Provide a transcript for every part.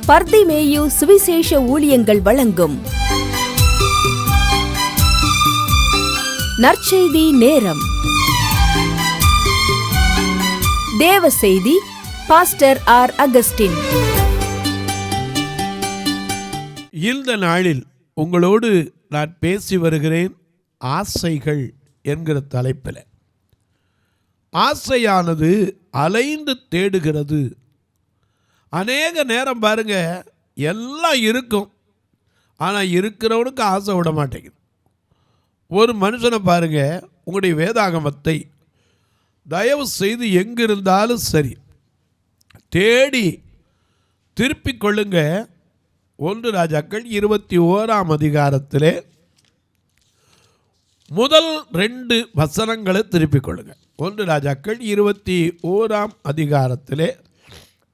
பர்திமேயு சுவிசேஷ ஊழியங்கள் வழங்கும் நற்செய்தி நேரம். தேவ செய்தி பாஸ்டர் ஆர். அகஸ்டின். இந்த நாளில் உங்களோடு நான் பேசி வருகிறேன் ஆசைகள் என்கிற தலைப்பில். ஆசையானது அலைந்து தேடுகிறது. அநேக நேரம் பாருங்க, எல்லாம் இருக்கும், ஆனால் இருக்கிறவனுக்கு ஆசை விட மாட்டேங்குது. ஒரு மனுஷனை பாருங்க, உங்களுடைய வேதாகமத்தை தயவு செய்து எங்கிருந்தாலும் சரி தேடி திருப்பிக் கொள்ளுங்க. 1 ராஜாக்கள் 21ஆம் அதிகாரத்திலே முதல் 2 வசனங்களை திருப்பிக் கொள்ளுங்க. 1 ராஜாக்கள் 21ஆம் அதிகாரத்திலே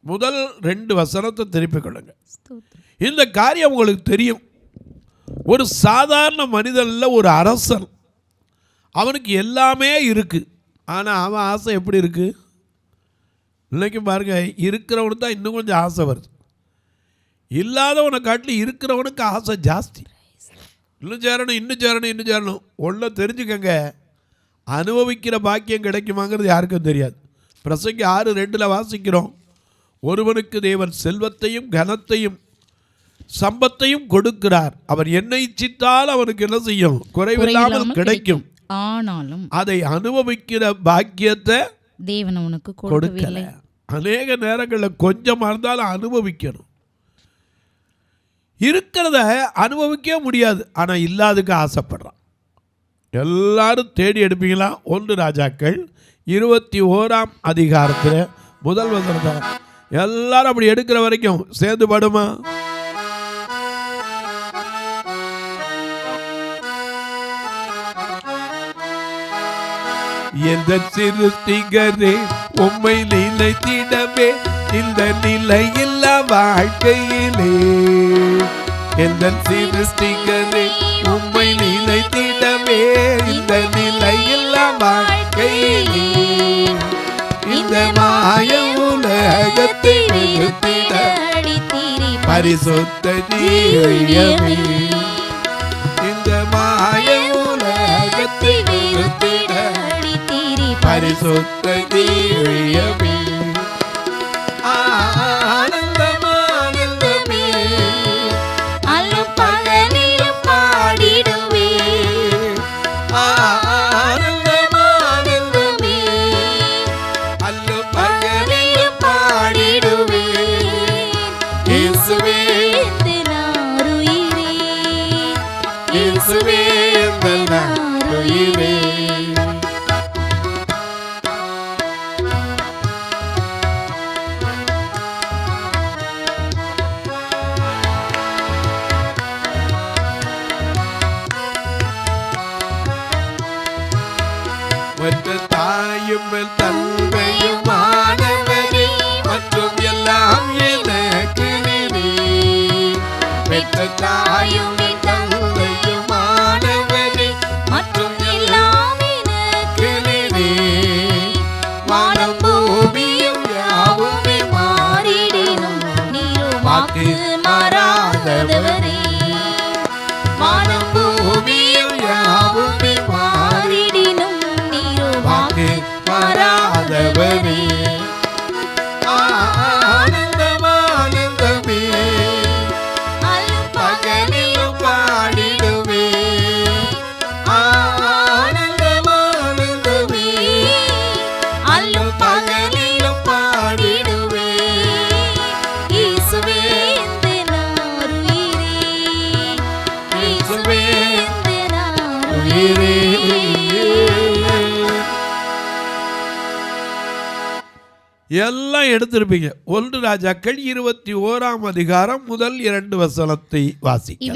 முதல் 2 வசனத்தை திருப்பிக் கொள்ளுங்க. இந்த காரியம் உங்களுக்கு தெரியும். ஒரு சாதாரண மனிதனில் ஒரு அரசன், அவனுக்கு எல்லாமே இருக்கு, ஆனால் அவன் ஆசை எப்படி இருக்கு? இன்னைக்கு பாருங்க, இருக்கிறவனுக்கு தான் இன்னும் கொஞ்சம் ஆசை வருது. இல்லாதவனை காட்டிலும் இருக்கிறவனுக்கு ஆசை ஜாஸ்தி. இன்னும் சேரணும். ஒன்றை தெரிஞ்சுக்கங்க, அனுபவிக்கிற பாக்கியம் கிடைக்குமாங்கிறது யாருக்கும் தெரியாது. பிரசங்கி 6:2 வாசிக்கிறோம், ஒருவனுக்கு தேவன் செல்வத்தையும் கனத்தையும் சம்பத்தையும் கொடுக்கிறார், அவர் என்னை இச்சித்தால் அவனுக்கு என்ன செய்யும்? குறைவில்லாமல் கிடைக்கும். ஆனாலும் அதை அனுபவிக்கிற பாக்கியத்தை தேவன் அவனுக்கு கொடுக்கல. அநேக நேரங்களில் கொஞ்சமாக இருந்தாலும் அனுபவிக்கணும். இருக்கிறத அனுபவிக்க முடியாது, ஆனால் இல்லாதுக்கு ஆசைப்படுறான். எல்லாரும் தேடி எடுப்பீங்களா? 1 ராஜாக்கள் 21ஆம் அதிகாரத்தில் முதல் வசனத்தை எல்லாரும் அப்படி எடுக்கிற வரைக்கும் சேர்ந்து படுமா? எந்த சிருஷ்டிகரே உம்மை நினைத்திடவே இந்த நிலையில்லா வாழ்க்கையிலே. எந்த சிருஷ்டிகரே உம்மை நினைத்திடவே இந்த நிலையில்லா வாழ்க்கையிலே. இந்த மாய உலகத்தை வெறுத்திட பரிசுத்த ஜீவியமே. இந்த மாய உலகத்தை வெறுத்திட பரிசுத்த ஜீவியமே. ஆனந்தமானந்தமே அல்லும் பகலிலும் பாடிடுவே. ஆனந்தமானந்தமே அல்லும் பகலிலும் பாடிடுவே. இயேசுவே நாருயிரே, இயேசுவே நாருயிரே. தாயும் தந்தையுமானவரே மற்றும் எல்லாம் எனக்கு நீரே. பெற்ற தாயும் தந்தையுமானவரே மற்றும் எல்லாம் எனக்கு நீரே. வானம் பூமியும் யாவுமே மாறிடினும் நீரும் வாக்கு மாறாதவரே. வானம் பூமியும் யாவுமே மாறிடினும் வாக்கு மாறாதவரே. ஆனந்தமானந்தமே அல்லும் பகலிலும் பாடிடுவே. ஆனந்தமானந்தமே அல்லும் பகலிலும் பாடிடுவே. இயேசுவே நாருயிரே, இயேசுவே நாருயிரே. எல்லாம் எடுத்திருப்பீங்க. 1 ராஜாக்கள் 21ஆம் அதிகாரம் முதல் 2 வசனத்தை வாசிக்கலாம்.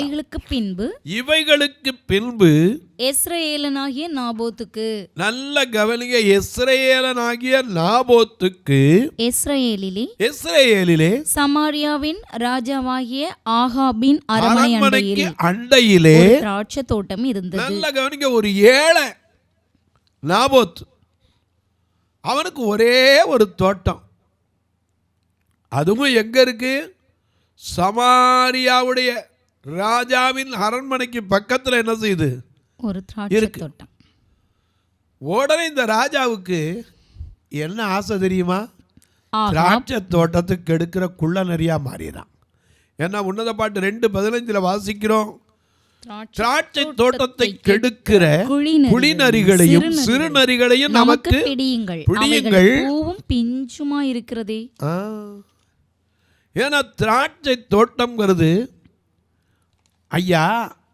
இவைகளுக்கு பின்பு எஸ்ரயேலனாகிய நாபோத்துக்கு, நல்ல கவனிங்க, எஸ்ரயேலனாகிய நாபோத்துக்கு எஸ்ரயேலிலே சமாரியாவின் ராஜாவாகிய ஆகாபின் அரண்மனைக்கு அண்டையிலே திராட்சை தோட்டம் இருந்தது. நல்ல கவனிங்க, ஒரு ஏழை நாபோத், அவனுக்கு ஒரே ஒரு தோட்டம். அதுவும் எங்க இருக்கு? சமாரியாவுடைய ராஜாவின் அரண்மனைக்கு பக்கத்தில் என்ன செய்யுது? ஒரு திராட்சை தோட்டம். உடனே இந்த ராஜாவுக்கு என்ன ஆசை தெரியுமா? திராட்சை தோட்டத்துக்கு கெடுக்கிற குள்ள நரியா மாறிடான். ஏன்னா உன்னத பாட்டு 2:15 வாசிக்கிறோம், திராட்சை தோட்டத்தை கெடுக்கிற குளிநரிகளையும் சிறுநரிகளையும் நமக்கு பிடியுங்கள், பூவும் பிஞ்சுமா இருக்கிறதே. ஏன்னா திராட்சை தோட்டம்ங்கிறது ஐயா,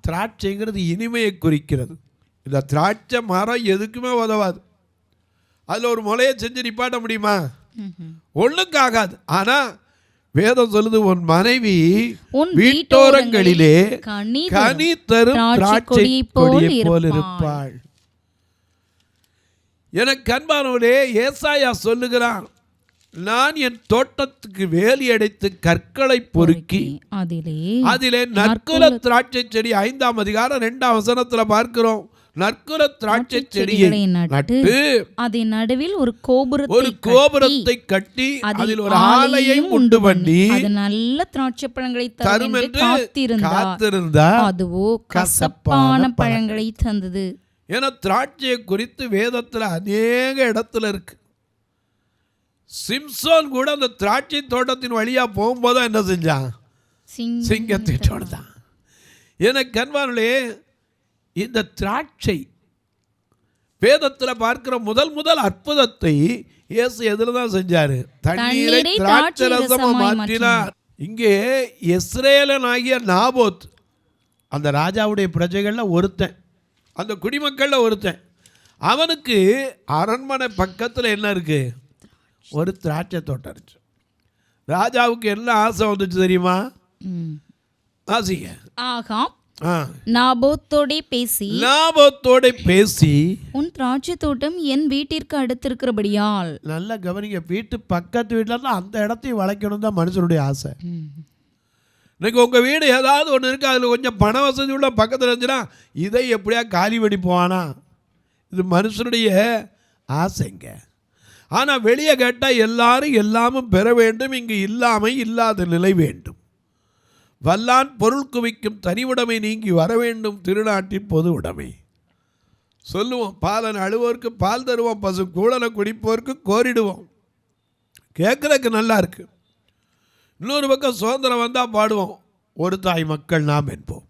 திராட்சைங்கிறது இனிமையை குறிக்கிறது. இந்த திராட்சை மரம் எதுக்குமே உதவாது. அதில் ஒரு முளையை செஞ்சு நிப்பாட்ட முடியுமா? ஒண்ணுக்கு ஆகாது. ஆனா வேதம் சொல்லுது, உன் மனைவி வீட்டோரங்களிலே கனி தரும் திராட்சை கொடியை போல் இருப்பாள். எனக்கு அன்பானவரே, ஏசாயா சொல்லுகிறான், நான் என் தோட்டத்துக்கு வேலி அடைத்து கற்களை பொறுக்கி அதிலே நற்குல திராட்சை செடி 5ஆம் அதிகாரம் 2ஆம் வசனத்துல பார்க்கிறோம். நற்குல திராட்சை செடியை நட்டு அதன் நடுவில் ஒரு கோபுரத்தை கட்டி அதில் ஒரு ஆலயம் உண்டு பண்ணி அது நல்ல திராட்சை பழங்களை தரும் என்று காத்திருந்தார். அதுவோ கசப்பான பழங்களை தந்தது. ஏன்னா திராட்சையை குறித்து வேதத்துல அநேக இடத்துல இருக்கு. சிம்சோன் கூட அந்த திராட்சை தோட்டத்தின் வழியா போகும்போது என்ன செஞ்சான்? சிங்கத்திட்டோடு தான். எனக்கு அன்பானே, இந்த திராட்சை வேதத்தில் பார்க்கிற முதல் அற்புதத்தை இயேசு எதுல தான் செஞ்சாரு? தண்ணீரை திராட்சை ரசமா மாற்றினார். இங்கே இஸ்ரேலனாகிய நாபோத் அந்த ராஜாவுடைய பிரஜைகள்ல ஒருத்தன், அந்த குடிமக்கள்ல ஒருத்தன். அவனுக்கு அரண்மனை பக்கத்தில் என்ன இருக்கு? ஒரு திராட்சை தோட்டம் இருக்கு. ராஜாவுக்கு என்ன ஆசை வந்துச்சு தெரியுமா? ஆசைங்க. ஆகாப் நாபோத்தோட பேசி உன் திராட்சை தோட்டம் என் வீட்டிற்கு அடுத்திருக்கிறபடியால். நல்லா கவனிங்க, வீட்டு பக்கத்து வீட்டில் அந்த இடத்தையும் வளைக்கணும் தான் மனுஷனுடைய ஆசை. இன்னைக்கு உங்க வீடு ஏதாவது ஒன்று இருக்கு, அதில் கொஞ்சம் பண வசதி உள்ள பக்கத்தில் இருந்துச்சுன்னா இதை எப்படியா காலி பண்ணி போவானா? இது மனுஷனுடைய ஆசைங்க. ஆனால் வெளியே கேட்டால் எல்லாரும் எல்லாமும் பெற வேண்டும், இங்கு இல்லாத நிலை வேண்டும். வல்லான் பொருள் குவிக்கும் தனிவுடைமை நீங்கி வர வேண்டும், திருநாட்டின் பொது உடைமை. சொல்லுவோம், பாலன் அழுவோருக்கு பால் தருவோம், பசு கூடலை குடிப்போருக்கு கோரிடுவோம். கேட்குறதுக்கு நல்லா இருக்கு. இன்னொரு பக்கம் சுதந்திரம் வந்தால் பாடுவோம், ஒரு தாய் மக்கள் நாம் என்போம்.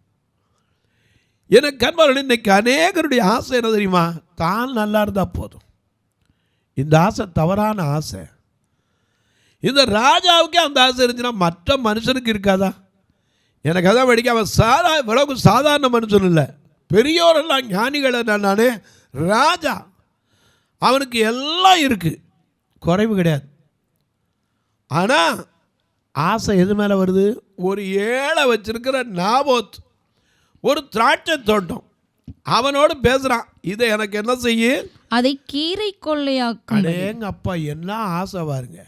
எனக்கு கண்பாளன் இன்னைக்கு அநேகருடைய ஆசை என்ன தெரியுமா? தான் நல்லா இருந்தால் போதும். இந்த ஆசை தவறான ஆசை. இந்த ராஜாவுக்கே அந்த ஆசை இருந்துச்சுன்னா மற்ற மனுஷனுக்கு இருக்காதா? எனக்கு அதான் படிக்க, அவன் இவ்வளவு சாதாரண மனுஷன் இல்லை, பெரியோரெல்லாம் ஞானிகள். நானே ராஜா, அவனுக்கு எல்லாம் இருக்கு, குறைவு கிடையாது. ஆனால் ஆசை எது மேலே வருது? ஒரு ஏழை வச்சிருக்கிற நாபோத் ஒரு திராட்சை தோட்டம், அவனோடு பேசுறான், இதை எனக்கு என்ன செய்ய? அதை கீரை கொள்ளையாக்கும். எங்க அப்பா என்ன ஆசை பாருங்க.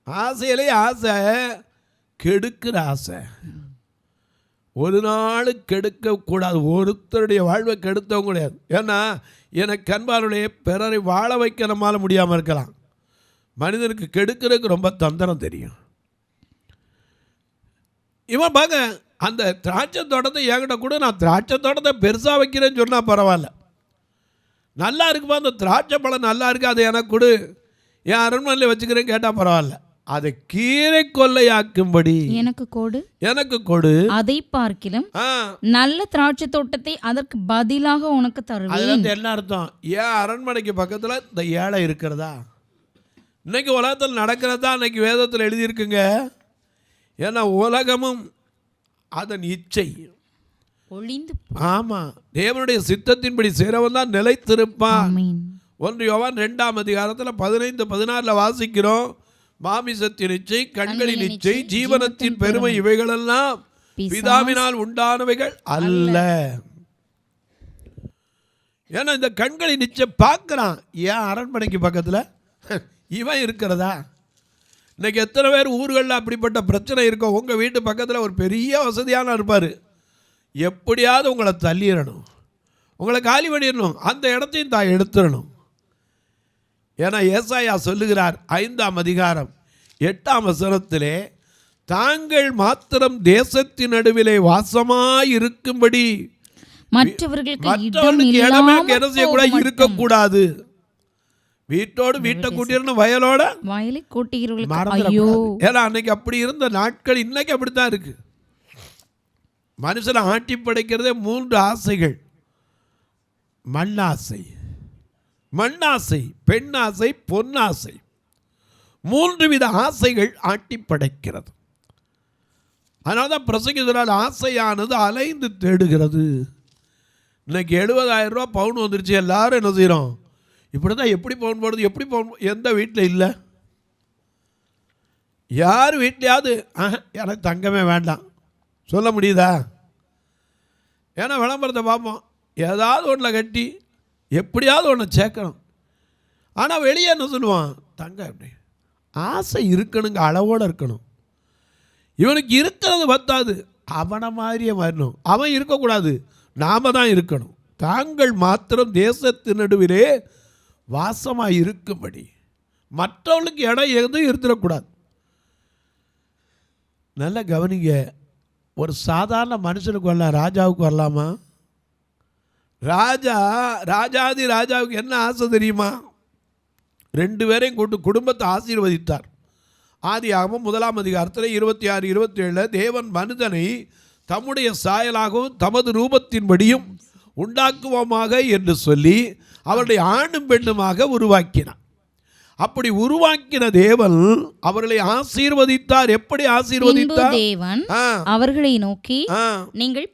ஆசையிலே ஆசை, கெடுக்கிற ஆசை. ஒரு நாள் கெடுக்க கூடாது, ஒருத்தருடைய வாழ்வை கெடுத்தவங்க கிடையாது. ஏன்னா எனக்கு அன்பாருடைய பிறரை வாழ வைக்க நம்மால முடியாமல் இருக்கலாம். மனிதனுக்கு கெடுக்கிறதுக்கு ரொம்ப தந்திரம் தெரியும். இவன் பாங்க, அந்த திராட்சை தோட்டத்தை என்கிட்ட கூட, நான் திராட்சை தோட்டத்தை பெருசாக வைக்கிறேன்னு சொன்னால் பரவாயில்ல, நல்லா இருக்குப்பா அந்த திராட்சை பழம் நல்லா இருக்கு, அதை எனக்கு கொடு, என் அரண்மனையில் வச்சுக்கிறேன்னு கேட்டால் பரவாயில்ல. அதை கீரை கொள்ளையாக்கும்படி எனக்கு கொடு. அதை பார்க்கிலும் நல்ல திராட்சை தோட்டத்தை அதற்கு பதிலாக உனக்கு தருவேன். என்ன அர்த்தம்? ஏன் அரண்மனைக்கு பக்கத்தில் இந்த ஏழை இருக்கிறதா? இன்னைக்கு உலகத்தில் நடக்கிறதா இன்னைக்கு வேதத்தில் எழுதியிருக்குங்க. ஏன்னா உலகமும் அதன் இச்சை ஒளிந்து, ஆமா, தேவனுடைய சித்தத்தின்படி சேரவன் தான் நிலைத்திருப்பான். 1 யோவான் 2ஆம் அதிகாரத்தில் 15-16 வாசிக்கிறோம். மாமிசத்தின் இச்சை, கண்களின் இச்சை, ஜீவனத்தின் பெருமை இவைகளெல்லாம் பிதாவினால் உண்டானவைகள் அல்ல. ஏன்னா இந்த கண்களின் இச்சை பார்க்கிறான். ஏன் அரண்மனைக்கு பக்கத்தில் இவன் இருக்கிறதா? இன்னைக்கு எத்தனை பேர் ஊர்களில் அப்படிப்பட்ட பிரச்சனை இருக்கும். உங்கள் வீட்டு பக்கத்தில் ஒரு பெரிய வசதியான இருப்பார், எப்படியாவது உங்களை தள்ளிடணும், உங்களை காலி பண்ணிடணும், அந்த இடத்தையும் தான் எடுத்துடணும். ஏன்னா ஏசாயா சொல்லுகிறார் 5ஆம் அதிகாரம் 8ஆம் வசனத்திலே, தாங்கள் மாத்திரம் தேசத்தின் நடுவிலே வாசமாயிருக்கும்படி மற்றவர்களுக்கு மற்றவர்களுக்கு இடமே என்ன செய்யக்கூடாது, இருக்கக்கூடாது. வீட்டோடு வீட்டை கூட்டியிருந்த வயலோட வயலை கூட்டுகிறவர்களுக்கு ஐயோ. மறந்துடக்கூடாது. ஏன்னா அன்னைக்கு அப்படி இருந்த நாட்கள் இன்னைக்கு அப்படித்தான் இருக்கு. மனுஷனை ஆட்டி படைக்கிறதே 3 ஆசைகள். மண்ணாசை, மண்ணாசை, பெண்ணாசை, பொன்னாசை. 3 வித ஆசைகள் ஆட்டி படைக்கிறது. அதனால தான் பிரசங்கிதரால் ஆசையானது அலைந்து தேடுகிறது. இன்னைக்கு 70,000 ரூபா பவுன் வந்துருச்சு. எல்லாரும் என்ன செய்கிறோம், இப்படி தான். எப்படி பவுன் போடுறது, எப்படி பவுன், எந்த வீட்டில் இல்லை? யார் வீட்லையாவது எனக்கு தங்கமே வேண்டாம் சொல்ல முடியுதா? ஏன்னா விளம்பரத்தை பார்ப்போம், ஏதாவது ஒன்றில் கட்டி எப்படியாவது ஒன்று சேர்க்கணும். ஆனால் வெளியே என்ன சொல்லுவான், தங்கம் எப்படி, ஆசை இருக்கணுங்க, அளவோடு இருக்கணும். இவனுக்கு இருக்கிறது பத்தாது, அவனை மாதிரியே வரணும். அவன் இருக்கக்கூடாது, நாம் தான் இருக்கணும். தாங்கள் மாத்திரம் தேசத்தின் நடுவிலே வாசமாக இருக்கும்படி. மற்றவர்களுக்கு இடம் எதுவும் இருந்துடக்கூடாது. நல்ல கவனிங்க, ஒரு சாதாரண மனுஷனுக்கு வரலாம், ராஜாவுக்கு வரலாமா? ராஜாதி ராஜாவுக்கு என்ன ஆசை தெரியுமா? 2 பேரையும் கூட்டு குடும்பத்தை ஆசீர்வதித்தார். ஆதியாகமம் 1ஆம் அதிகாரத்தில் 26, 27 தேவன் மனிதனை தம்முடைய சாயலாகவும் தமது ரூபத்தின்படியும் உண்டாக்குவோமாக என்று சொல்லி அவருடைய ஆணும் பெண்ணுமாக உருவாக்கினார். அப்படி உருவாக்கின தேவன் அவர்களை ஆசீர்வதித்தார். எப்படி ஆசீர்வதித்தார்? தேவன் அவர்களை நோக்கி, நீங்கள்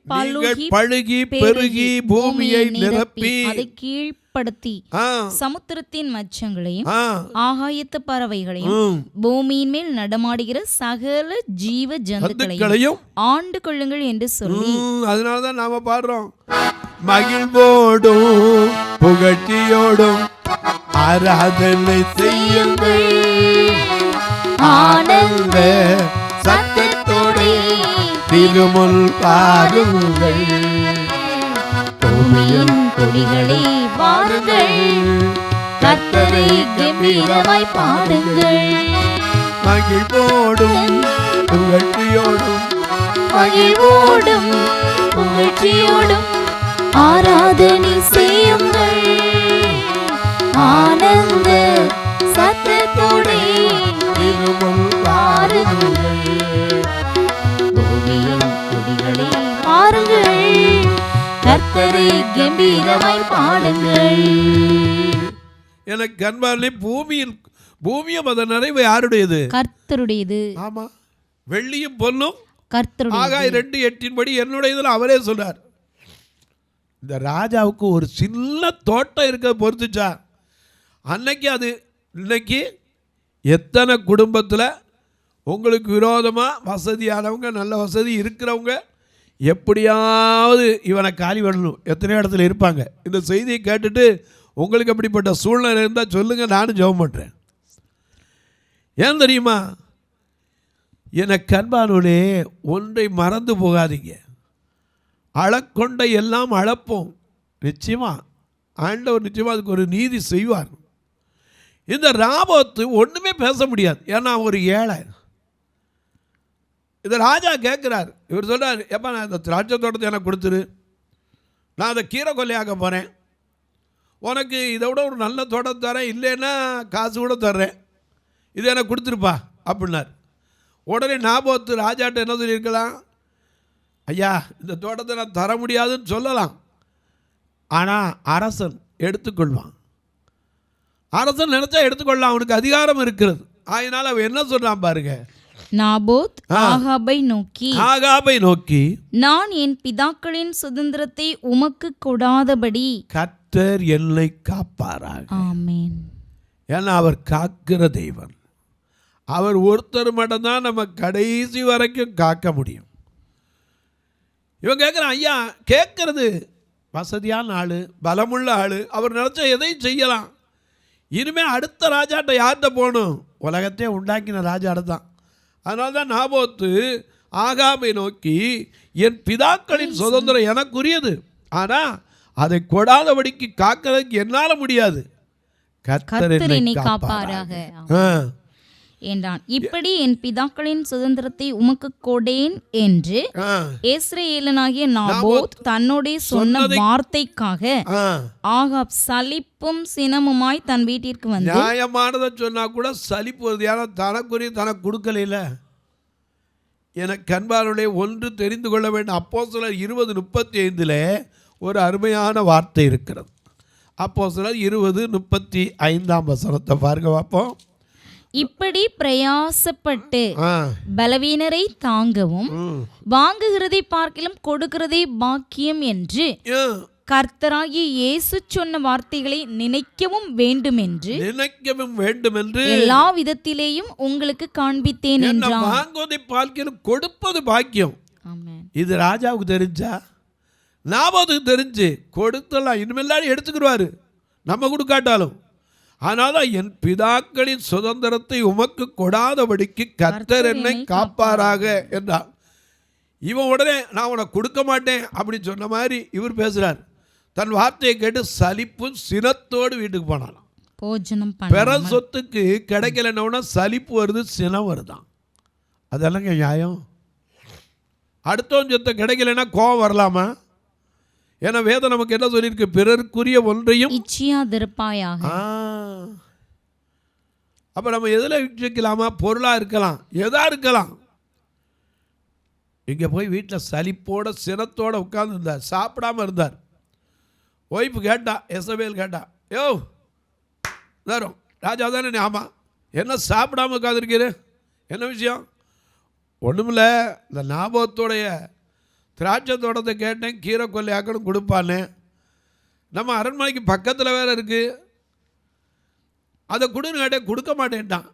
பழுகி பெருகி பூமியை நிரப்பி அதை கீழ்ப்படுத்தி சமுத்திரத்தின் மச்சங்களையும் ஆகாயத்து பறவைகளையும் பூமியின் மேல் நடமாடுகிற சகல ஜீவ ஜந்துக்களையும் ஆண்டு கொள்ளுங்கள் என்று சொல்லி. அதனாலதான் நாம பாடுறோம், மகிழ்வோடும் புகழ்ச்சியோடும் ஆராதனை செய்யுங்கள், ஆனந்த சத்தத்தோடு திருமுல் பாருங்கள், பூமியின் கொடிகளை பாருங்கள், கர்த்தரை கம்பீரமாய் பாடுங்கள். மகிழ்வோடும் புகழ்ச்சியோடும், மகிழ்வோடும் புகழ்ச்சியோடும் ஆராதனை செய்யுங்கள், ஆனந்த சத்தத்தோடு திருமுல் பாருங்கள், பூமியின் கொடிகளை பாருங்கள், கர்த்தரை கம்பீரமாய் பாடுங்கள். எனக்கு அன்பாலே பூமியும் அதன் நிறைவு யாருடையது? கர்த்தருடையது. ஆமா, வெள்ளியும் பொன்னும் கர்த்தருடையது. ஆகாய 2:8 என்னுடையதுல அவரே சொல்றார். இந்த ராஜாவுக்கு ஒரு சின்ன தோட்டம் இருக்க பொறுத்துச்சா? அன்னைக்கு அது இன்னைக்கு எத்தனை குடும்பத்தில் உங்களுக்கு விரோதமாக வசதியானவங்க, நல்ல வசதி இருக்கிறவங்க எப்படியாவது இவனை காலி பண்ணணும் எத்தனை இடத்துல இருப்பாங்க. இந்த செய்தியை கேட்டுட்டு உங்களுக்கு அப்படிப்பட்ட சூழ்நிலை இருந்தால் சொல்லுங்கள், நானும் ஜெபம் பண்ணுறேன். ஏன் தெரியுமா? எனக்கு அன்பானோனே, ஒன்றை மறந்து போகாதீங்க. அளக்கொண்ட எல்லாம் அளப்போம். நிச்சயமா ஆண்டவர் நிச்சயமாக அதுக்கு ஒரு நீதி செய்வார். இந்த ராபோத்து ஒன்றுமே பேச முடியாது, ஏன்னா ஒரு ஏழை. இந்த ராஜா கேட்குறார், இவர் சொல்கிறார், எப்போ நான் இந்த திராட்சை தோட்டத்தை எனக்கு கொடுத்துரு, நான் அதை கீரை கொல்லையாக்க போகிறேன், உனக்கு இதை விட ஒரு நல்ல தோட்டம் தரேன், இல்லைன்னா காசு கூட தர்றேன், இது எனக்கு கொடுத்துருப்பா அப்படின்னார். உடனே நாபோத்து ராஜாட்ட என்ன சொல்லியிருக்கலாம், ஐயா இந்த தோட்டத்தை நான் தர முடியாதுன்னு சொல்லலாம். ஆனால் அரசன் எடுத்துக்கொள்வான். அரசன் நினைச்சா எடுத்துக்கொள்ளலாம், அவனுக்கு அதிகாரம் இருக்கிறது. அதனால அவன் என்ன சொல்றான் பாருங்க. நாபோத் ஆகாபை நோக்கி, நான் என் பிதாக்களின் சுதந்திரத்தை உமக்கு கொடாதபடி கர்த்தர் என்னை காப்பாராக. ஆமென். ஏன்னா அவர் காக்கிற தெய்வம். அவர் ஒருத்தர் மட்டும்தான் நம்ம கடைசி வரைக்கும் காக்க முடியும். இவன் கேட்குறான், ஐயா கேட்கறது வசதியான ஆள், பலமுள்ள ஆள், அவர் நினச்சா எதையும் செய்யலாம். இனிமேல் அடுத்த ராஜாட்ட யார்கிட்ட போகணும்? உலகத்தையே உண்டாக்கின ராஜாட்ட தான். அதனால தான் நாபோத்து ஆகாபை நோக்கி, என் பிதாக்களின் சுதந்திரம் எனக்குரியது, ஆனால் அதை கொடாதபடிக்கு காக்கிறதுக்கு என்னால் முடியாது, கர்த்தர் என்னை காப்பாராக. என்றான். இப்படி என் பிதாக்களின் சுதந்திரத்தை உமக்கு கொடேன் என்று இஸ்ரவேலனாகிய நாபோத் தன்னோடே சொன்ன வார்த்தைக்காக ஆகாப் சலிப்பும் சினமுமாய் தன் வீட்டிற்கு வந்து. நியாயமானதை சொன்னா கூட சலிப்பு வருது. ஏன்னா தனக்குரிய தனக்கு கொடுக்கல. எனக்கு அன்பாருடைய ஒன்று தெரிந்து கொள்ள வேண்டும். அப்போஸ்தலர் 20:35 ஒரு அருமையான வார்த்தை இருக்கிறது. அப்போஸ்தலர் 20:35 பாருங்க பார்ப்போம். இப்படி பிரயாசப்பட்டு பலவீனரை தாங்கவும் வாங்குகிறதை பார்க்கிலும் கொடுக்கிறதே பாக்கியம் என்று கர்த்தராகிய இயேசு சொன்ன வார்த்தைகளை நினைக்கவும் வேண்டும் என்று எல்லா விதத்திலேயும் உங்களுக்கு காண்பித்தேன் என்றான். வாங்குவதை பார்க்கிலும் கொடுப்பது பாக்கியம். இது ராஜாவுக்கு தெரிஞ்சா, நாபோத்துக்கு தெரிஞ்சு கொடுத்தலாம். இனிமேல் எடுத்துக்கிடுவாரு நம்ம கொடுக்காட்டாலும். ஆனால் என் பிதாக்களின் சுதந்திரத்தை உமக்கு கொடாதபடிக்கு கர்த்தர் என்னை காப்பாராக என்றார். இவன் உடனே நான் உனக்கு கொடுக்க மாட்டேன் அப்படின்னு சொன்ன மாதிரி இவர் பேசுறார். தன் வார்த்தையை கேட்டு சலிப்பும் சினத்தோடு வீட்டுக்கு போனாலும். பிற சொத்துக்கு கிடைக்கலன்னா சலிப்பு வருது, சினம் வருதான். அதெல்லாம் நியாயம். அடுத்தவன் சொத்தை கிடைக்கலன்னா கோபம் வரலாமா? ஏன்னா வேதம் நமக்கு என்ன சொல்லியிருக்கு? பிறருக்குரிய ஒன்றையும் இச்சியாதிருப்பாயாக. அப்ப நம்ம எதுல இச்சிக்கலாமா? பொருளா இருக்கலாம், எதா இருக்கலாம். இங்க போய் வீட்டில் சலிப்போட சினத்தோட உட்கார்ந்து இருந்தார், சாப்பிடாம இருந்தார். ஒய்ஃபு கேட்டா, எசபேல் கேட்டா, யோ தரும் ராஜா தானே? ஆமா, என்ன சாப்பிடாம உட்காந்துருக்கிற, என்ன விஷயம்? ஒண்ணுமில்ல, இந்த நாபோத்துடைய திராட்சை தோட்டத்தை கேட்டேன், கீரை கொல்லி ஆக்கணும் கொடுப்பானே. நம்ம அரண்மனைக்கு பக்கத்தில் வேற இருக்கு, அதை கொடுன்னு கேட்டேன், கொடுக்க மாட்டேன்ட்டான்.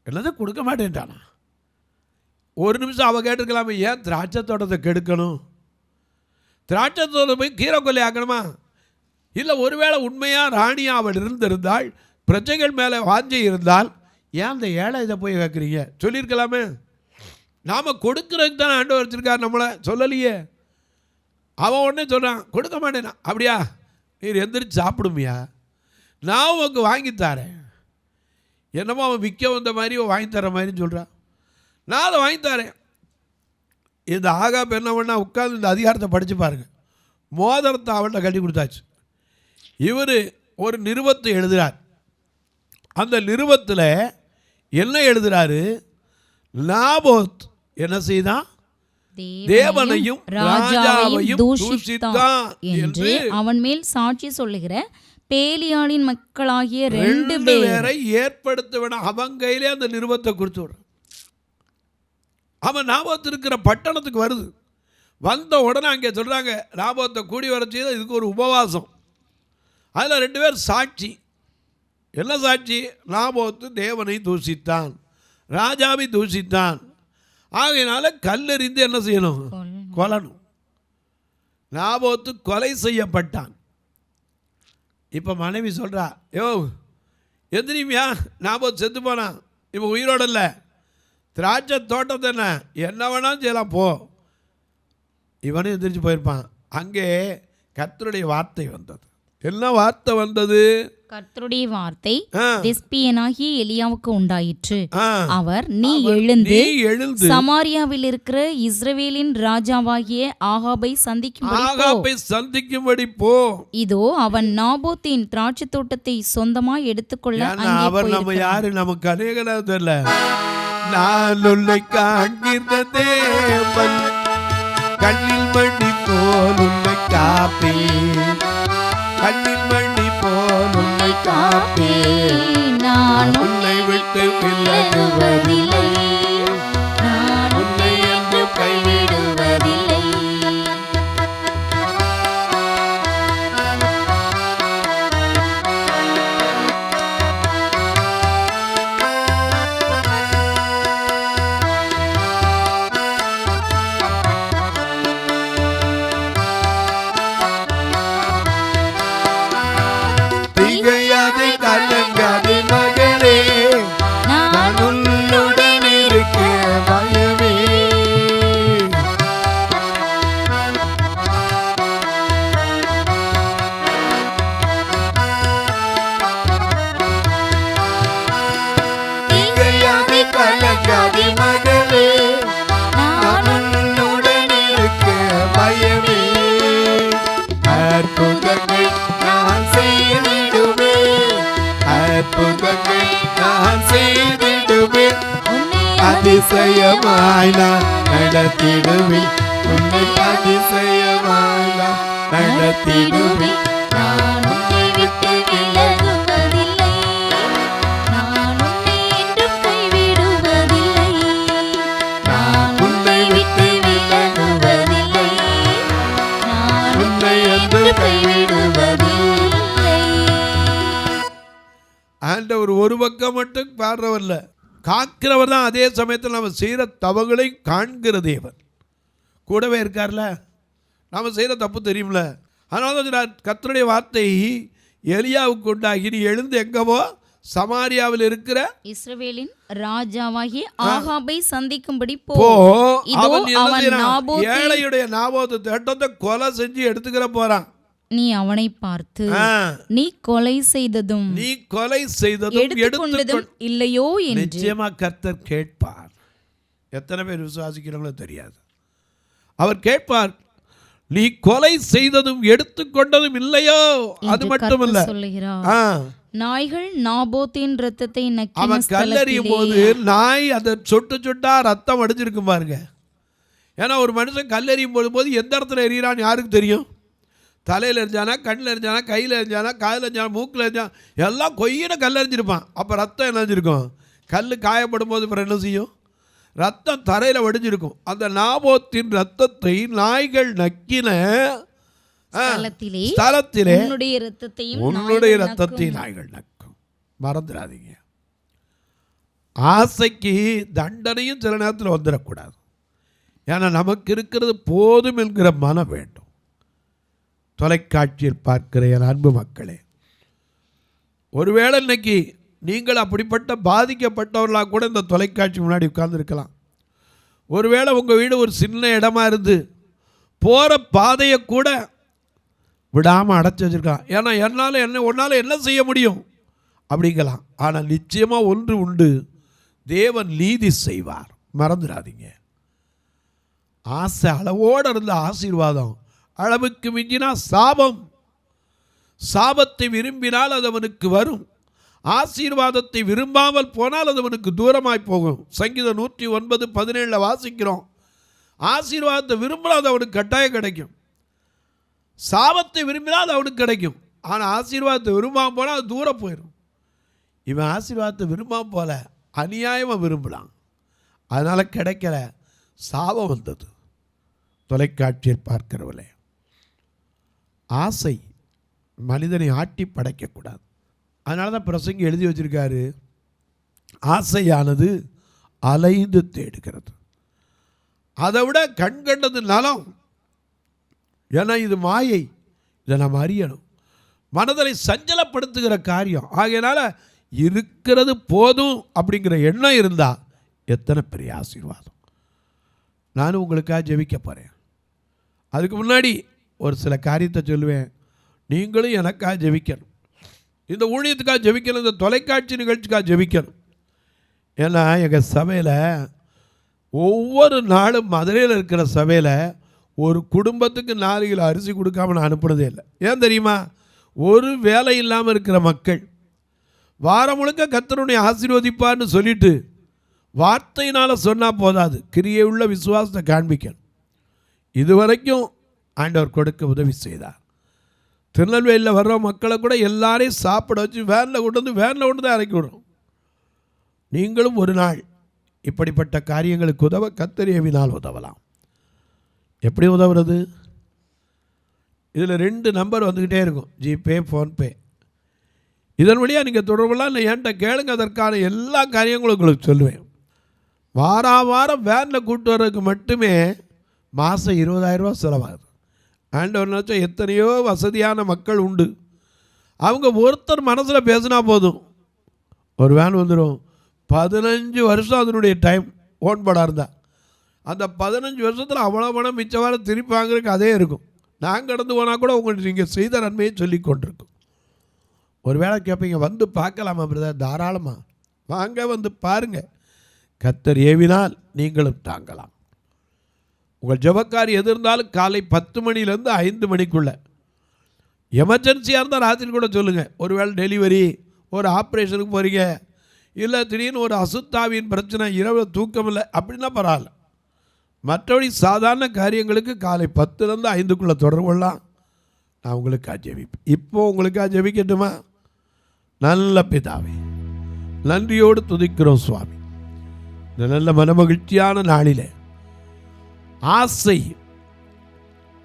என்னது கொடுக்க மாட்டேன்ட்டானா? ஒரு நிமிஷம் அவள் கேட்டுருக்கலாமே, ஏன் திராட்சை தோட்டத்தை கெடுக்கணும்? திராட்சை தோட்டத்தை போய் கீரை கொல்லி ஆக்கணுமா? இல்லை ஒருவேளை உண்மையாக ராணியாக அவள் இருந்திருந்தால், பிரஜைகள் மேலே வாஞ்சை இருந்தால், ஏன் அந்த ஏழை இதை போய் கேட்குறீங்க சொல்லியிருக்கலாமே. நாம் கொடுக்குறதுக்கு தானே ஆண்டவர் வச்சுருக்கார், நம்மளை சொல்லலையே. அவன் உடனே சொல்கிறான், கொடுக்க மாட்டேனா? அப்படியா, நீர் எந்திரிச்சு சாப்பிடுமியா, நான் உனக்கு வாங்கித்தாரேன். என்னமோ அவன் விற்க வந்த மாதிரி வாங்கி தர மாதிரின்னு சொல்கிறான். நான் அதை வாங்கித்தாரேன். இந்த ஆகாப் என்ன பண்ணா, உட்காந்து இந்த அதிகாரத்தை படித்து பாருங்க. மோதிரத்தை அவன்கிட்ட கட்டி கொடுத்தாச்சு. இவர் ஒரு நிருபத்தை எழுதுகிறார். அந்த நிருபத்தில் என்ன எழுதுகிறாரு? நாபோத் என்ன செய்தான்? தேவனையும் ராஜாவையும் தூஷித்தான் என்று அவன் மேல் சாட்சி சொல்லுகிற பேலியாளின் மக்களாகிய 2 பேரை ஏற்படுத்த வேணும். அவன் கையிலே அந்த நிருபத்தை கொடுத்து விடுறான். அவன் நாபோத் இருக்கிற பட்டணத்துக்கு வருது. வந்த உடனே அங்கே சொல்றாங்க, நாபோத்தை கூடி வர செய்த இதுக்கு ஒரு உபவாசம். அதில் 2 பேர் சாட்சி. என்ன சாட்சி? நாபோத்து தேவனை தூஷித்தான், ராஜாவை தூஷித்தான். ஆகையினால கல்லெறிந்து என்ன செய்யணும்? கொல்லணும். நாபோத்து கொலை செய்யப்பட்டான். இப்போ மனைவி சொல்கிறா, யோ எந்திரிமியா, நாபோத் செத்து போனான், இப்போ உயிரோடு இல்லை, திராட்சை தோட்டத்தை என்ன வேணாலும் செய்யலாம் போ. இவனும் எந்திரிச்சு போயிருப்பான். அங்கே கர்த்தருடைய வார்த்தை வந்தது. என்ன வார்த்தை வந்தது? கர்த்தருடைய வார்த்தை திஸ்பியனாகிய எலியாவுக்கு உண்டாயிற்று. அவர், நீ எழுந்து சமாரியாவில் இருக்கிற இஸ்ரவேலின் ராஜாவாகிய ஆகாபை சந்திக்கும்படி போ. இதோ அவன் நாபோத்தின் திராட்சை தோட்டத்தை சொந்தமாய் எடுத்துக்கொள்ள. அவர் நம்ம யாரு? நமக்கு அநேக தெரியல. நான் உன்னை காண்கின்ற தேவன், கண்ணில் மணி போல் உன்னை காப்பே, கண்ணில் மணி போல் உன்னை காப்பே, நான் உன்னை விட்டு விலகுவதில்லை, நான் உன்னை என்று கைவிடுவதில்லை. கலங்காதே மகளே, நான் உன்னுடன் அதிசயமாய் நான் நடத்திடுவேன், உன்னை அதிசயமாய் நான் நடத்திடுவேன். நான் உன்னை விட்டு விலகுவதில்லை, நான் உன்னை என்றும் கைவிடுவதில்லை, நான் உன்னை விட்டு விலகுவதில்லை, நான் உன்னை என்றும் கைவிடுவதில்லை. ஆண்டவர் ஒரு பக்கம் மட்டும் பாடுறவர்ல, காக்கிறவர் தான். அதே சமயத்தில் நம்ம செய்கிற தவறுகளை காண்கிற தேவன் கூடவே இருக்கார்ல. நாம் செய்கிற தப்பு தெரியும்ல. அதனால தான் கர்த்தருடைய வார்த்தை எலியாவுக்கு உண்டாகி, நீ எழுந்து எங்கவோ சமாரியாவில் இருக்கிற இஸ்ரவேலின் ராஜாவாகிய ஆகாபை சந்திக்கும்படி போ. அவன் அவன் ஏழையுடைய நாபோத்து தேட்டத்தை கொலை செஞ்சு எடுத்துக்கிற போறான். நீ அவனை பார்த்து, நீ கொலை செய்ததும் எடுத்துக்கொண்டதும் இல்லையோ என்று நிச்சயமா கர்த்தர் கேட்பார். எத்தனை பேர் விசுவாசிக்கிறவங்களோ தெரியாது. அவர் கேட்பார், நீ கொலை செய்ததும் எடுத்துக்கொண்டதும் இல்லையோ. அது மட்டுமல்ல, சொல்லுகிறார், நாய்கள் நாபோத்தின் ரத்தத்தை அவன் கல்லறியும் போது நாய் அதை சொட்டு சொட்டா ரத்தம் அடிச்சிருக்கும் பாருங்க. ஏன்னா ஒரு மனுஷன் கல்லறியும் போது எந்த இடத்துல எறிகிறான்னு யாருக்கு தெரியும்? தலையில் எரிஞ்சானா, கண்ணில் எரிஞ்சானா, கையில் எரிஞ்சானா, காதில் எரிஞ்சானா, மூக்கில் எரிஞ்சானா, எல்லாம் கொய்யின கல் எரிஞ்சிருப்பான். அப்போ ரத்தம் என்ன செஞ்சிருக்கும்? கல் காயப்படும் போது அப்புறம் என்ன செய்யும்? ரத்தம் தரையில் வடிஞ்சிருக்கும். அந்த நாபோத்தின் ரத்தத்தை நாய்கள் நக்கின ஸ்தலத்திலே உன்னுடைய ரத்தத்தை நாய்கள் நக்கும். மறந்துடாதீங்க. ஆசைக்கு தண்டனையும் சில நேரத்தில் வந்துடக்கூடாது. ஏன்னா நமக்கு இருக்கிறது போதும் என்கிற மனம் வேண்டும். தொலைக்காட்சியில் பார்க்கிற என் அன்பு மக்களே, ஒருவேளை இன்னைக்கு நீங்கள் அப்படிப்பட்ட பாதிக்கப்பட்டவர்களாக கூட இந்த தொலைக்காட்சி முன்னாடி உட்கார்ந்துருக்கலாம். ஒருவேளை உங்கள் வீடு ஒரு சின்ன இடமா இருந்து போகிற பாதையை கூட விடாமல் அடைச்சி வச்சுருக்கலாம். ஏன்னா உன்னால் என்ன செய்ய முடியும் அப்படிங்கலாம். ஆனால் நிச்சயமாக ஒன்று உண்டு, தேவன் நீதி செய்வார். மறந்துடாதீங்க. ஆசை அளவோடு இருந்த ஆசீர்வாதம் அளவுக்கு மிஞ்சினா சாபம். சாபத்தை விரும்பினால் அது அவனுக்கு வரும். ஆசீர்வாதத்தை விரும்பாமல் போனால் அது அவனுக்கு தூரமாய் போகும். சங்கீதம் 109:17 வாசிக்கிறோம். ஆசீர்வாதத்தை விரும்பினால் அது அவனுக்கு கட்டாயம் கிடைக்கும். சாபத்தை விரும்பினால் அது அவனுக்கு கிடைக்கும். ஆனால் ஆசீர்வாதத்தை விரும்பாமல் போனால் அது தூரம் போயிடும். இவன் ஆசீர்வாதத்தை விரும்பாமல் போல அநியாயமாக விரும்பலாம், அதனால் கிடைக்கல, சாபம் வந்தது. தொலைக்காட்சியில் பார்க்கிறவளே, ஆசை மனிதனை ஆட்டி படைக்கக்கூடாது. அதனால தான் பிரசங்கி எழுதி வச்சிருக்காரு, ஆசையானது அலைந்து தேடுகிறது, அதை விட கண்கண்டது நலம். ஏன்னா இது மாயை, இதை நாம் அறியணும். மனதை சஞ்சலப்படுத்துகிற காரியம். ஆகையினால இருக்கிறது போதும் அப்படிங்கிற எண்ணம் இருந்தால் எத்தனை பெரிய ஆசீர்வாதம். நானும் உங்களுக்காக ஜெபிக்க போகிறேன். அதுக்கு முன்னாடி ஒரு சில காரியத்தை சொல்லுவேன். நீங்களும் எனக்காக ஜெபிக்கணும். இந்த ஊழியத்துக்காக ஜெபிக்கணும், இந்த தொலைக்காட்சி நிகழ்ச்சிக்காக ஜெபிக்கணும். ஏன்னா எங்கள் சபையில் ஒவ்வொரு நாளும் மதுரையில் இருக்கிற சபையில் ஒரு குடும்பத்துக்கு 4 கிலோ அரிசி கொடுக்காம நான் அனுப்புனதே இல்லை. ஏன் தெரியுமா? ஒரு வேலை இல்லாமல் இருக்கிற மக்கள் வாரம் முழுக்க கர்த்தருடைய ஆசீர்வதிப்பான்னு சொல்லிட்டு வார்த்தையினால் சொன்னால் போதாது, கிரியை உள்ள விசுவாசத்தை காண்பிக்கணும். இதுவரைக்கும் ஆண்டவர் கொடுக்க உதவி செய்தார். திருநெல்வேலியில் வர்ற மக்களை கூட எல்லாரையும் சாப்பிட வச்சு வேனில் கொண்டு தான் இறக்கி விடுறோம். நீங்களும் ஒரு நாள் இப்படிப்பட்ட காரியங்களுக்கு உதவ கர்த்தர் ஏவினால் உதவலாம். எப்படி உதவுறது? இதில் 2 நம்பர் வந்துக்கிட்டே இருக்கும், ஜிபே, ஃபோன்பே. இதன் வழியாக நீங்கள் தொடர்புலாம் இல்லை என்கிட்ட கேளுங்க, அதற்கான எல்லா காரியங்களும் உங்களுக்கு சொல்லுவேன். வாரம் வேனில் கூப்பிட்டு வர்றதுக்கு மட்டுமே மாதம் 20,000 ரூபா செலவாகுது. ஆண்டவர் நினச்சா எத்தனையோ வசதியான மக்கள் உண்டு. அவங்க ஒருத்தர் மனசில் பேசினா போதும், ஒரு வேன் வந்துடும். 15 வருஷம் அதனுடைய டைம் ஓன்படாக இருந்தால் அந்த 15 வருஷத்தில் அவ்வளோ பணம் மிச்ச வாரம் திருப்பி வாங்குறதுக்கு அதே இருக்கும். நாங்கள் கடந்து போனால் கூட உங்களுக்கு நீங்கள் செய்த நன்மையை சொல்லி கொண்டிருக்கும். ஒரு வேளை கேட்பீங்க, வந்து பார்க்கலாமா பிரதர்? தாராளமாக வாங்க, வந்து பாருங்கள். கர்த்தர் ஏவினால் நீங்களும் தாங்கலாம். உங்கள் ஜெபக்காரி எது இருந்தாலும் காலை 10 மணிலேருந்து 5 மணிக்குள்ளே. எமர்ஜென்சியாக இருந்தால் ராத்திரி கூட சொல்லுங்கள். ஒரு வேளை டெலிவரி, ஒரு ஆப்ரேஷனுக்கு போகிறீங்க, இல்லை திடீர்னு ஒரு அசுத்தாவின் பிரச்சனை, இரவு தூக்கம் இல்லை அப்படின்னா பரவாயில்ல. மற்றபடி சாதாரண காரியங்களுக்கு காலை 10லேருந்து 5க்குள்ளே தொடர்பு கொள்ளலாம். நான் உங்களுக்காக ஜெபிப்பேன். இப்போ உங்களுக்காக ஜெபிக்கட்டுமா? நல்ல பிதாவே, நன்றியோடு துதிக்கிறோம் சுவாமி. இந்த நல்ல மனமகிழ்ச்சியான நாளில் ஆசை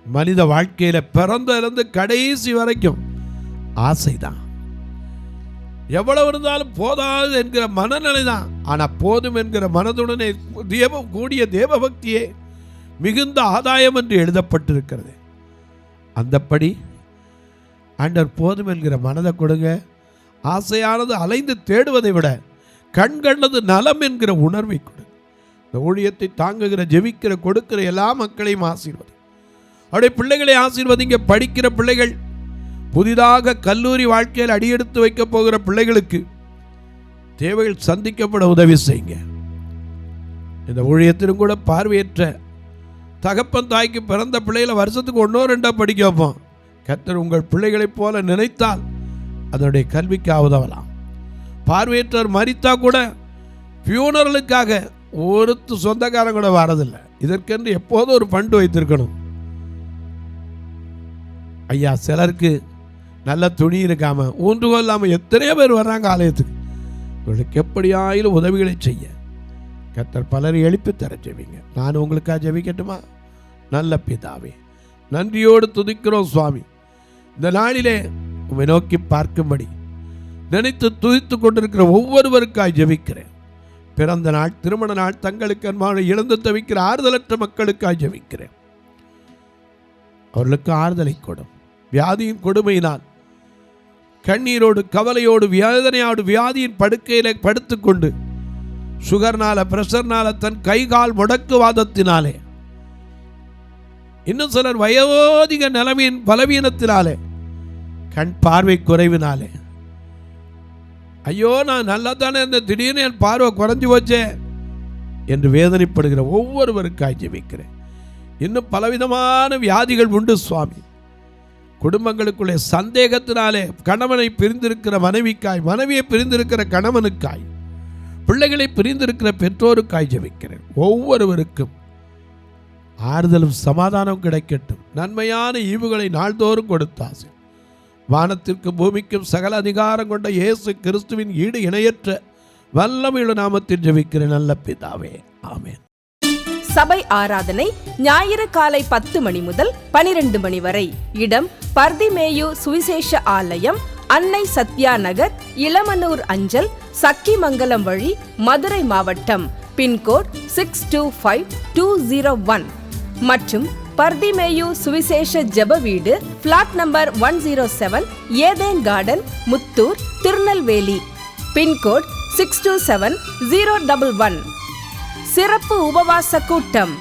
மனித வாழ்க்கையில் பிறந்திலிருந்து கடைசி வரைக்கும் ஆசை தான். எவ்வளவு இருந்தாலும் போதாது என்கிற மனநிலை தான். ஆனால் போதும் என்கிற மனதுடனே கூடிய தேவபக்தியே மிகுந்த ஆதாயம் என்று எழுதப்பட்டிருக்கிறது. அந்தப்படி ஆண்டவர் போதும் என்கிற மனதை கொடுங்க. ஆசையானது அலைந்து தேடுவதை விட கண்கண்டது நலம் என்கிற உணர்வை கொடு. இந்த ஊழியத்தை தாங்குகிற, ஜெபிக்கிற, கொடுக்கிற எல்லா மக்களையும் ஆசீர்வதி. அவருடைய பிள்ளைகளை ஆசீர்வதிங்க. படிக்கிற பிள்ளைகள், புதிதாக கல்லூரி வாழ்க்கையில் அடியெடுத்து வைக்க போகிற பிள்ளைகளுக்கு தேவைகள் சந்திக்கப்பட உதவி செய்யுங்க. இந்த ஊழியத்திலும் கூட பார்வையற்ற தகப்பன் தாய்க்கு பிறந்த பிள்ளைகளை வருஷத்துக்கு 1-2 படிக்க வைப்போம். கர்த்தர் உங்கள் பிள்ளைகளைப் போல நினைத்தால் அதனுடைய கல்விக்கு உதவலாம். பார்வையற்றவர் மரித்தா கூட ஃபியூனரலுக்காக ஒருத்து சொந்தக்காரன் கூட வரதில்லை. இதற்கென்று எப்போதும் ஒரு ஃபண்டு வைத்திருக்கணும். ஐயா, சிலருக்கு நல்ல துணி இருக்காம, ஊன்றுகோல் இல்லாமல் எத்தனையோ பேர் வர்றாங்க ஆலயத்துக்கு. இவர்களுக்கு எப்படியாயிலும் உதவிகளை செய்ய கர்த்தர் பலரை எழுப்பி தர ஜெபிங்க. நான் உங்களுக்காக ஜெபிக்கட்டுமா? நல்ல பிதாவே, நன்றியோடு துதிக்கிறோம் சுவாமி. இந்த நாளிலே உம்மை நோக்கி பார்க்கும்படி நினைத்து துதித்து கொண்டிருக்கிற ஒவ்வொருவருக்காய் ஜெபிக்கிறேன். பிறந்த நாள், திருமண நாள், தங்களுக்கு அன்பான இழந்து தவிக்கிற ஆறுதலற்ற மக்களுக்காய் ஜெபிக்கிறேன். அவர்களுக்கு ஆறுதலை கொடும். வியாதியின் கொடுமையினால் கண்ணீரோடு, கவலையோடு, வேதனையோடு வியாதியின் படுக்கையில படுத்துக்கொண்டு சுகர்னால, பிரஷர்னால, தன் கை கால் முடக்குவாதத்தினாலே, இன்னும் சிலர் வயோதிக நிலைமையின் பலவீனத்தினாலே, கண் பார்வை குறைவினாலே, ஐயோ நான் நல்லா தானே இருந்த, திடீர்னு என் பார்வை குறைஞ்சி போச்சே என்று வேதனைப்படுகிற ஒவ்வொருவருக்காய் ஜெபிக்கிறேன். இன்னும் பலவிதமான வியாதிகள் உண்டு சுவாமி. குடும்பங்களுக்குள்ளே சந்தேகத்தினாலே கணவனை பிரிந்திருக்கிற மனைவிக்காய், மனைவியை பிரிந்திருக்கிற கணவனுக்காய், பிள்ளைகளை பிரிந்திருக்கிற பெற்றோருக்காய் ஜெபிக்கிறேன். ஒவ்வொருவருக்கும் ஆறுதலும் சமாதானம் கிடைக்கட்டும். நன்மையான ஈவுகளை நாள்தோறும் கொடுத்தாசு. வானத்திற்கும் பூமிக்கும் சகல அதிகாரம் கொண்ட இயேசு கிறிஸ்துவின் ஈடு இணையற்ற வல்லமையுள்ள நாமத்தில் ஜெபிக்கிறேன் நல்ல பிதாவே, ஆமென். சபை ஆராதனை ஞாயிறு காலை 10 மணி முதல் 12 மணி வரை. இடம் பர்திமேயு சுவிசேஷ ஆலயம், அன்னை சத்யா நகர், இளமனூர் அஞ்சல், சக்கிமங்கலம் வழி, மதுரை மாவட்டம். பின்கோட் 625201 மற்றும் பர்திமேயு சுவிசேஷ ஜெப வீடு, பிளாட் நம்பர் 107, ஏதேன் கார்டன், முத்தூர், திருநெல்வேலி. பின்கோட் 627011. சிறப்பு உபவாச கூட்டம்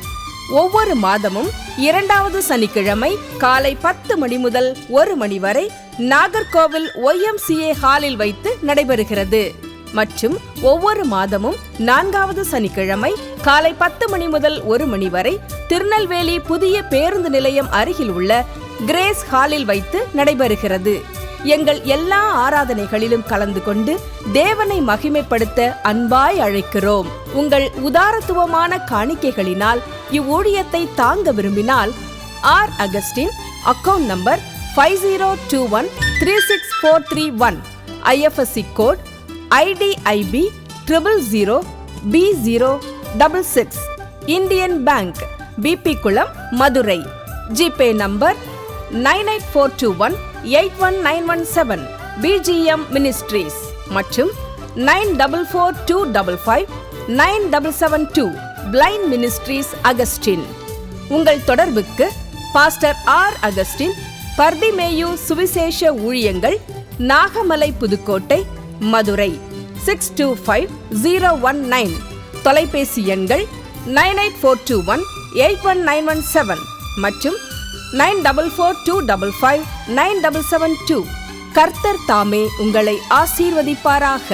ஒவ்வொரு மாதமும் 2வது சனிக்கிழமை காலை 10 மணி முதல் 1 மணி வரை நாகர்கோவில் YMCA ஹாலில் வைத்து நடைபெறுகிறது. மற்றும் ஒவ்வொரு மாதமும் 4வது சனிக்கிழமை காலை 10 மணி முதல் 1 மணி வரை திருநெல்வேலி புதிய பேருந்து நிலையம் அருகில் உள்ள கிரேஸ் ஹாலில் வைத்து நடைபெறுகிறது. எங்கள் எல்லா ஆராதனைகளிலும் கலந்து கொண்டு தேவனை மகிமைப்படுத்த அன்பாய் அழைக்கிறோம். உங்கள் உதாரத்துவமான காணிக்கைகளினால் இவ்வூழியத்தை தாங்க விரும்பினால் R Augustine, account number 5021364331, IFSC code IDIB 000B066, Indian bank, BP குளம், Madurai. GPay number 9842181917, BGM ministries மற்றும் 9442559772, பிளைண்ட் மினிஸ்ட்ரீஸ் அகஸ்டின். உங்கள் தொடர்புக்கு பாஸ்டர் ஆர் அகஸ்டின், பர்திமேயு சுவிசேஷ ஊழியங்கள், நாகமலை, புதுக்கோட்டை, மதுரை 625019. தொலைபேசி எண்கள் 9842181917 மற்றும் 9442559772. கர்த்தர் தாமே உங்களை ஆசீர்வதிப்பாராக.